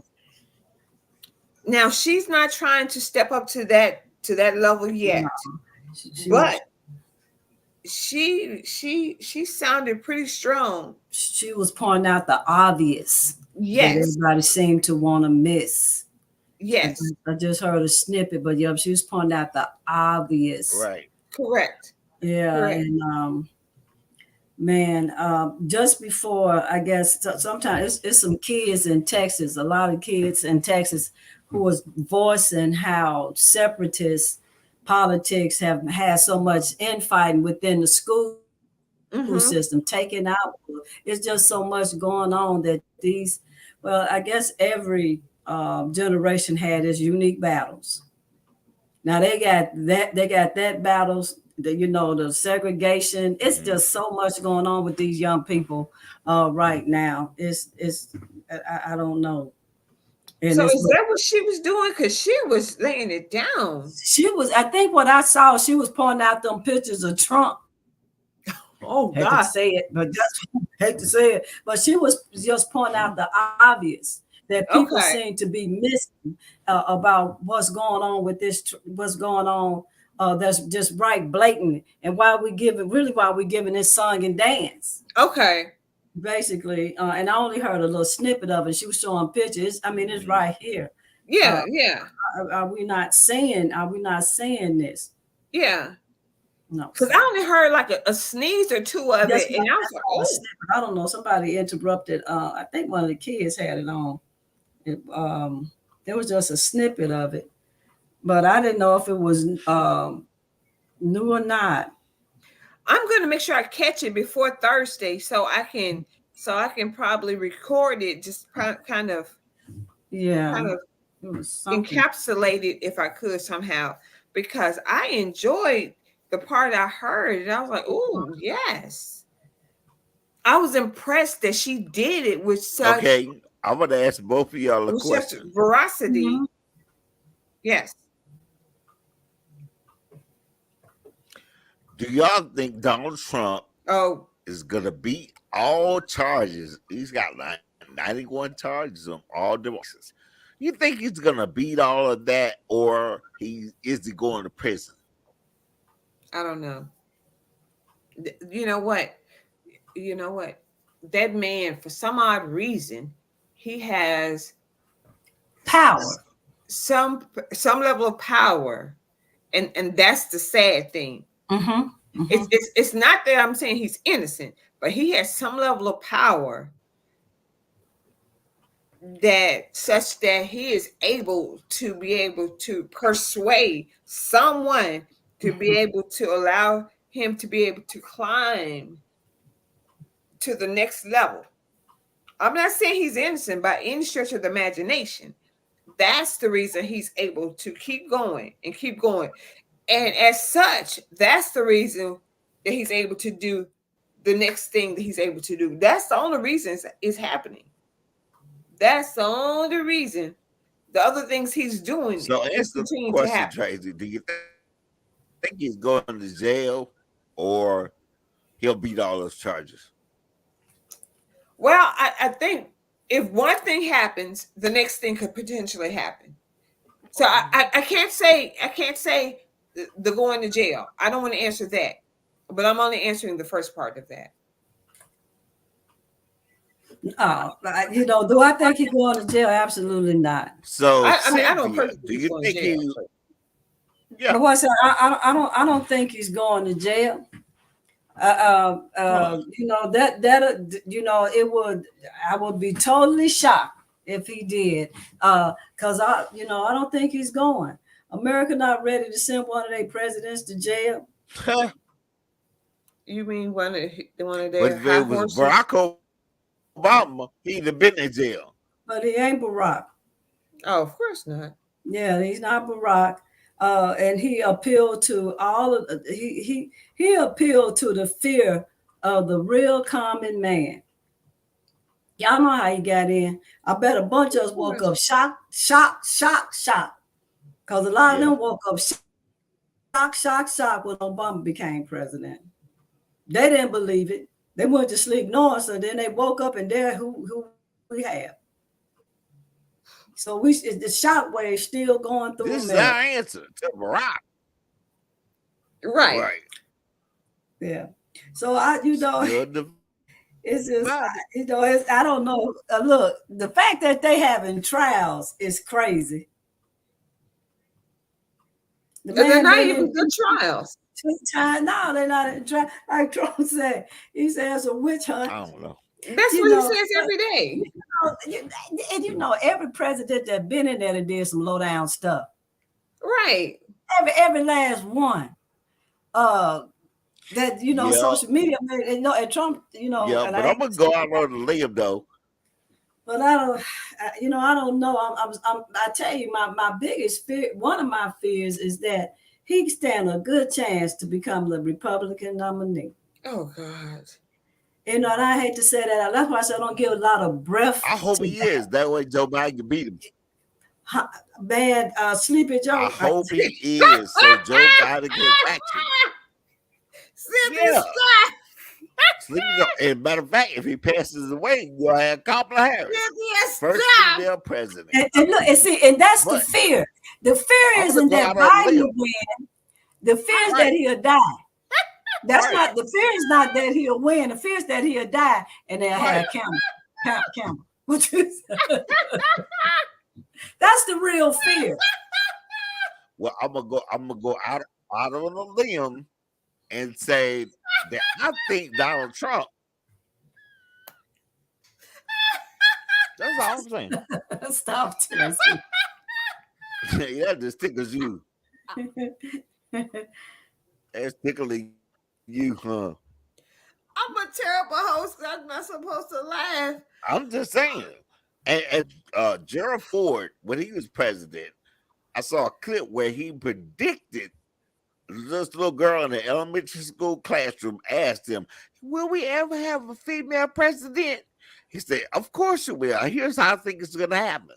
Now she's not trying to step up to that level No, yet, she but was she sounded pretty strong. she was pointing out the obvious that Yes. everybody seemed to want to miss. Yes. I just heard a snippet, but yeah, she was pointing out the obvious. Right. Correct. Yeah, Correct. and man, just before I guess sometimes it's some kids in Texas, a lot of kids in Texas who was voicing how separatist politics have had so much infighting within the school system, taking Mm-hmm. out. It's just so much going on that these, well, I guess every generation had its unique battles. Now they got that battles, the segregation. It's Mhm. just so much going on with these young people right now. It's I don't know. And So it's is that what she was doing? Because she was laying it down. she was, I think what I saw, she was pointing out them pictures of Trump. Oh Hate to God. say it, but that's hate to say it. But she was just pointing out the obvious that people Okay. seem to be missing about what's going on with this, what's going on. That's just right, blatant, and why we giving this song and dance, Okay. basically. And I only heard a little snippet of it. She was showing pictures. I mean, it's Mhm. right here. Uh, Yeah. Yeah. are we not saying? Are we not saying this? Yeah. No. Because I So only heard like a sneeze or two of that's it, and I was that's like, all a oh, snippet. I don't know. Somebody interrupted. I think one of the kids had it on. It, there was just a snippet of it, but I didn't know if it was new or not. I'm gonna make sure I catch it before Thursday, so I can probably record it, just Yeah, kind of it was something. encapsulate it if I could somehow, because I enjoyed the part I heard, and I was like, oh yes, I was impressed that she did it Okay. I'm gonna ask both of y'all a with such question. veracity. Mhm. Yes. Do y'all think Donald Trump Oh, is gonna beat all charges? He's got like 91 charges on all devices. You think he's gonna beat all of that, or he going to prison? I don't know. You know what? You know what? That man, for some odd reason, he has Power. some level of power, and that's the sad thing. Mm-hmm. Mm-hmm. It's not that I'm saying he's innocent, but he has some level of power, that such that he is able to persuade someone to be Mm-hmm. able to allow him to be able to climb to the next level. I'm not saying he's innocent by any stretch of the imagination. That's the reason he's able to keep going and keep going. And as such, that's the reason that he's able to do the next thing that he's able to do. That's the only reason it's happening. That's the only reason. The other things he's doing So is answer the continuing to question, happen. Tracy. Do you think he's going to jail, or he'll beat all those charges? Well, I think if one thing happens, the next thing could potentially happen. So I can't say the going to jail. I don't want to answer that, but I'm only answering the first part of that. Do I think he's going to jail? Absolutely not. So I mean, I don't Cynthia, personally do think he's you going to think jail. he? But Yeah. But what's I don't think he's going to jail. Huh. It would, I would be totally shocked if he did. Because I don't think he's going. America not ready to send one of their presidents to jail. you mean one of But their if high it was horses? Barack Obama, Obama, he'd have been in jail. but he ain't Barack. Oh, of course not. Yeah, he's not Barack. And he appealed to all of he appealed to the fear of the real common man. Y'all know how he got in. I bet a bunch of us woke up shocked, shocked, shocked, shocked. Because a lot of them woke up shocked, shocked, shocked when Obama became president. They didn't believe it. They went to sleep knowing, so then they woke up and there who we have. So the shockwave still going through This is America. our answer to Barack. Right. Right. Yeah. So it's just I don't know. Look, the fact that they having trials is crazy. They're not even good trials. 2 times. No, they're not in trial. Like Trump said, he says a witch hunt. I don't know. That's what he says every day. And every president that been in there that did some low down stuff. Right. Every last one. That social media and Trump, Yeah, but I'm gonna go out on the limb though. But I don't know. I tell you, my biggest fear, one of my fears, is that he stand a good chance to become the Republican nominee. Oh God. And I hate to say that. That's why I said I don't give a lot of breath. I hope he is. That way Joe Biden can beat him. Bad Sleepy Joe. I hope he is, so Joe Biden can action. Yeah. Sleepy Joe. And matter of fact, if he passes away, you'll have Kamala Harris, first female president. And look, and that's the fear. The fear isn't that Biden will win. The fear is that he'll die. That's not the fear is not that he'll win. The fear is that he'll die and they'll have camera. Which is that's the real fear. Well, I'm gonna go out on a limb and say that I think Donald Trump. That's all I'm saying. Stop, TRACEY. Yeah, this tickles you. That's tickling you, huh? I'm a terrible host. I'm not supposed to laugh. I'm just saying. And Gerald Ford, when he was president, I saw a clip where he predicted this little girl in the elementary school classroom asked him, "Will we ever have a female president?" He said, "Of course you will. Here's how I think it's going to happen.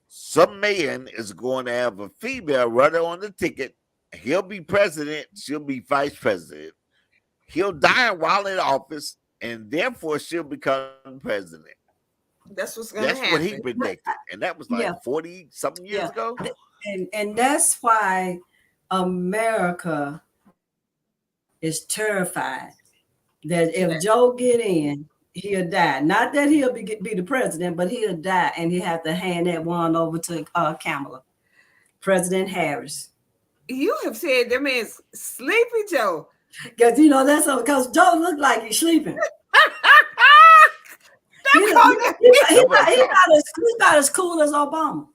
Some man is going to have a female runner on the ticket. He'll be president. She'll be vice president. He'll die while in office, and therefore she'll become president." That's what's going to happen. That's what he predicted. And that was like 40-something years ago. And that's why America is terrified that if Joe get in, he'll die. Not that he'll be the president, but he'll die, and he'll have to hand that one over to Kamala, President Harris. You have said that man's Sleepy Joe. Because that's because Joe looked like he's sleeping. He's not as cool as Obama.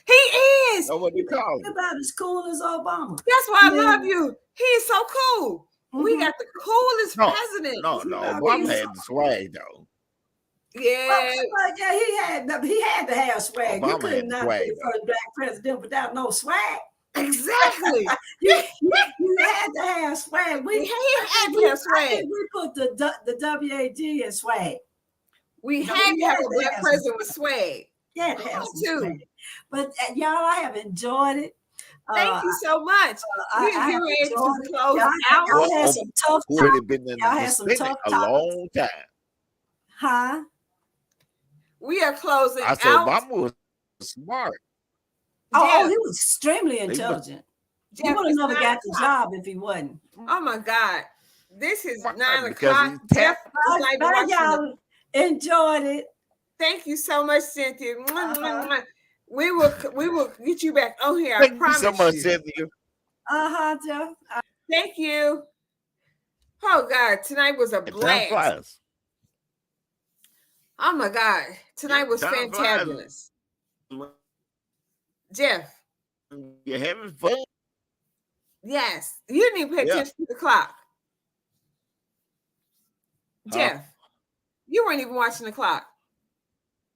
He is. That's what you call him. He's about as cool as Obama. That's why I love you. He's so cool. Mm-hmm. We got the coolest president. No, Obama had the swag though. Yeah, he had to have swag. Obama you could not be the first black president without no swag. Exactly. you had to have swag. We had to have swag. We put the WAG in swag. We had to have a black president with swag. Yeah, to have some swag. But y'all, I have enjoyed it. Thank you so much. I had some tough times. Y'all had some tough a long time. Huh? We are closing out. I said Obama was smart. Oh, he was extremely intelligent. He would have never got the job if he wasn't. Oh my God. This is 9 o'clock. Jeff, y'all enjoyed it. Thank you so much, Cynthia. We will get you back on here. Thank I promise you so much, Cynthia. Jeff. Thank you. Oh God, tonight was a blast. Oh my God, tonight was fantabulous. Jeff, you're having fun. Yes, you didn't even pay attention to the clock. Jeff, You weren't even watching the clock.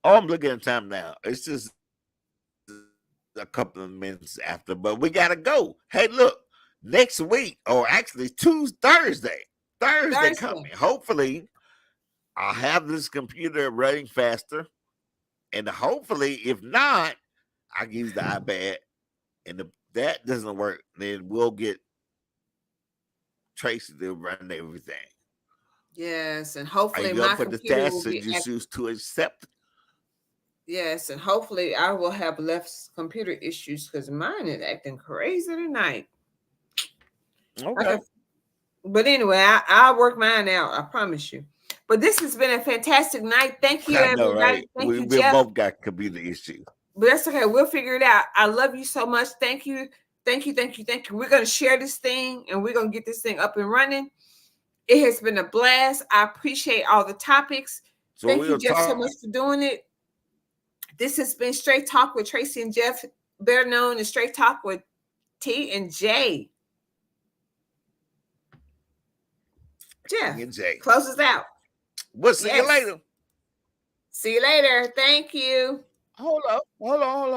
Oh, I'm looking at time now. It's just a couple of minutes after, but we gotta go. Hey, look, next week, or actually Thursday coming. Thursday. Hopefully, I'll have this computer running faster, and hopefully, if not, I can use the iPad. And if that doesn't work, then we'll get Tracy to run everything. Yes, and Are hopefully you up my for the computer will task and be you choose to accept? yes, and hopefully I will have less computer issues because mine is acting crazy tonight. I Okay. can, but anyway, I'll work mine out. I promise you. But this has been a fantastic night. Thank you, I know, everybody. right? Thank you, We Jeff. both got computer issues. But that's okay. We'll figure it out. I love you so much. Thank you. Thank you. Thank you. Thank you. We're going to share this thing and we're going to get this thing up and running. It has been a blast. I appreciate all the topics. So Thank you, we'll Jeff, so talk. much for doing it. This has been Straight Talk with Tracy and Jeff, better known as Straight Talk with T and J. Jeff, And Jay. close us out. We'll see you Yes. later. See you later. Thank you. Hold on.